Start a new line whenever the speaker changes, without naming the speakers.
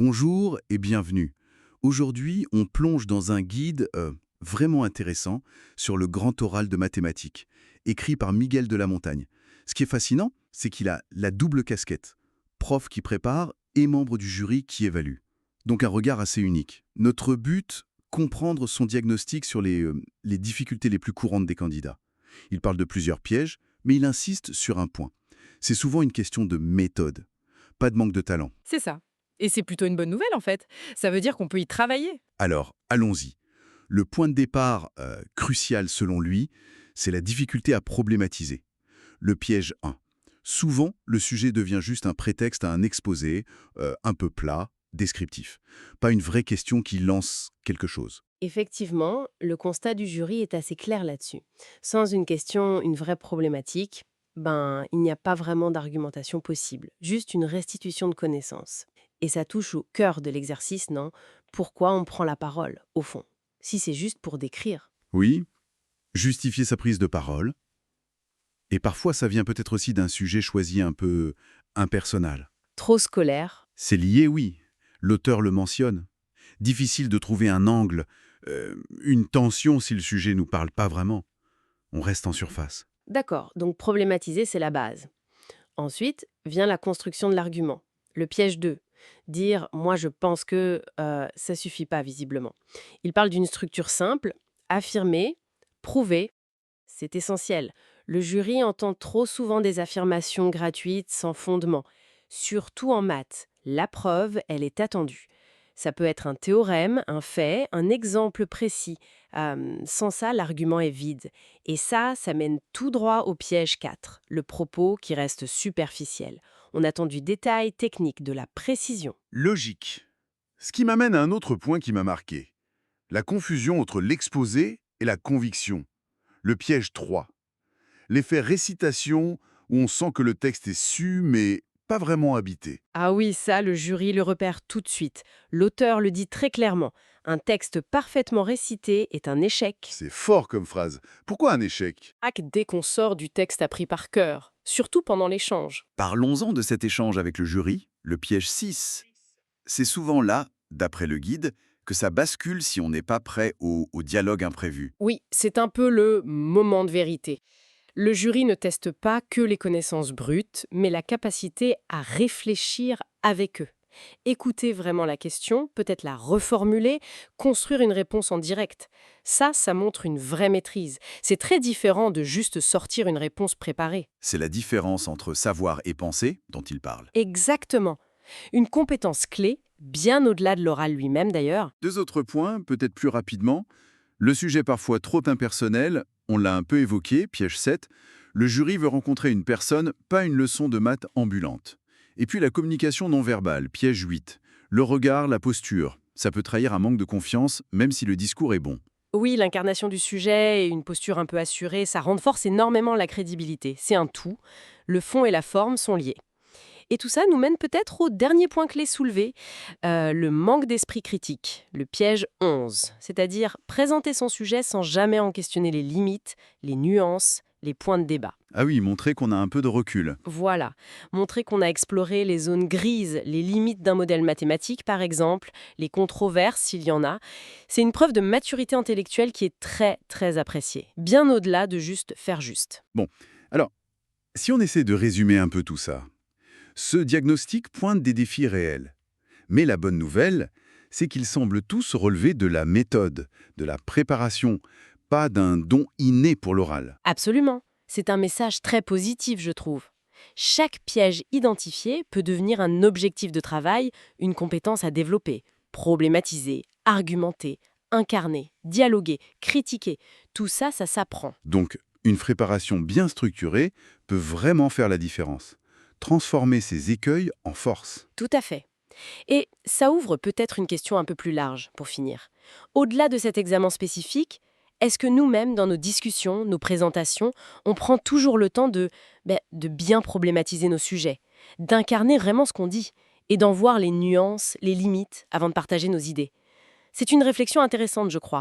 Bonjour et bienvenue. Aujourd'hui, on plonge dans un guide vraiment intéressant sur le grand oral de mathématiques, écrit par Miguel de la Montagne. Ce qui est fascinant, c'est qu'il a la double casquette, prof qui prépare et membre du jury qui évalue. Donc un regard assez unique. Notre but, comprendre son diagnostic sur les difficultés les plus courantes des candidats. Il parle de plusieurs pièges, mais il insiste sur un point. C'est souvent une question de méthode, pas de manque de talent.
C'est ça. Et c'est plutôt une bonne nouvelle, en fait. Ça veut dire qu'on peut y travailler.
Alors, allons-y. Le point de départ crucial selon lui, c'est la difficulté à problématiser. Le piège 1. Souvent, le sujet devient juste un prétexte à un exposé, un peu plat, descriptif. Pas une vraie question qui lance quelque chose.
Effectivement, le constat du jury est assez clair là-dessus. Sans une question, une vraie problématique, il n'y a pas vraiment d'argumentation possible, juste une restitution de connaissances. Et ça touche au cœur de l'exercice, non? Pourquoi on prend la parole, au fond? Si c'est juste pour décrire.
Oui, justifier sa prise de parole. Et parfois, ça vient peut-être aussi d'un sujet choisi un peu impersonnel.
Trop scolaire.
C'est lié, oui. L'auteur le mentionne. Difficile de trouver un angle, une tension si le sujet nous parle pas vraiment. On reste en surface.
D'accord, donc problématiser, c'est la base. Ensuite, vient la construction de l'argument. Le piège 2. Dire «moi je pense que» ça suffit pas visiblement. Il parle d'une structure simple, affirmer, prouver. C'est essentiel. Le jury entend trop souvent des affirmations gratuites sans fondement. Surtout en maths. La preuve, elle est attendue. Ça peut être un théorème, un fait, un exemple précis. Sans ça, l'argument est vide. Et ça mène tout droit au piège 4, le propos qui reste superficiel. On attend du détail technique, de la précision.
Logique. Ce qui m'amène à un autre point qui m'a marqué. La confusion entre l'exposé et la conviction. Le piège 3. L'effet récitation où on sent que le texte est su mais pas vraiment habité.
Ah oui, ça, le jury le repère tout de suite. L'auteur le dit très clairement. Un texte parfaitement récité est un échec.
C'est fort comme phrase. Pourquoi un échec?
Dès qu'on sort du texte appris par cœur, surtout pendant l'échange.
Parlons-en de cet échange avec le jury, le piège 6. C'est souvent là, d'après le guide, que ça bascule si on n'est pas prêt au dialogue imprévu.
Oui, c'est un peu le moment de vérité. Le jury ne teste pas que les connaissances brutes, mais la capacité à réfléchir avec eux. Écouter vraiment la question, peut-être la reformuler, construire une réponse en direct. Ça montre une vraie maîtrise. C'est très différent de juste sortir une réponse préparée.
C'est la différence entre savoir et penser dont il parle.
Exactement. Une compétence clé, bien au-delà de l'oral lui-même d'ailleurs.
Deux autres points, peut-être plus rapidement. Le sujet parfois trop impersonnel, on l'a un peu évoqué, piège 7. Le jury veut rencontrer une personne, pas une leçon de maths ambulante. Et puis la communication non verbale, piège 8. Le regard, la posture. Ça peut trahir un manque de confiance, même si le discours est bon.
Oui, l'incarnation du sujet et une posture un peu assurée, ça renforce énormément la crédibilité. C'est un tout. Le fond et la forme sont liés. Et tout ça nous mène peut-être au dernier point clé soulevé, le manque d'esprit critique, le piège 11, c'est-à-dire présenter son sujet sans jamais en questionner les limites, les nuances, les points de débat.
Ah oui, montrer qu'on a un peu de recul.
Voilà, montrer qu'on a exploré les zones grises, les limites d'un modèle mathématique par exemple, les controverses s'il y en a, c'est une preuve de maturité intellectuelle qui est très très appréciée, bien au-delà de juste faire juste.
Bon, alors, si on essaie de résumer un peu tout ça, ce diagnostic pointe des défis réels. Mais la bonne nouvelle, c'est qu'ils semblent tous relever de la méthode, de la préparation, pas d'un don inné pour l'oral.
Absolument. C'est un message très positif, je trouve. Chaque piège identifié peut devenir un objectif de travail, une compétence à développer. Problématiser, argumenter, incarner, dialoguer, critiquer. Tout ça, ça s'apprend.
Donc, une préparation bien structurée peut vraiment faire la différence. Transformer ces écueils en force.
Tout à fait. Et ça ouvre peut-être une question un peu plus large, pour finir. Au-delà de cet examen spécifique, est-ce que nous-mêmes, dans nos discussions, nos présentations, on prend toujours le temps de bien problématiser nos sujets, d'incarner vraiment ce qu'on dit, et d'en voir les nuances, les limites, avant de partager nos idées? C'est une réflexion intéressante, je crois.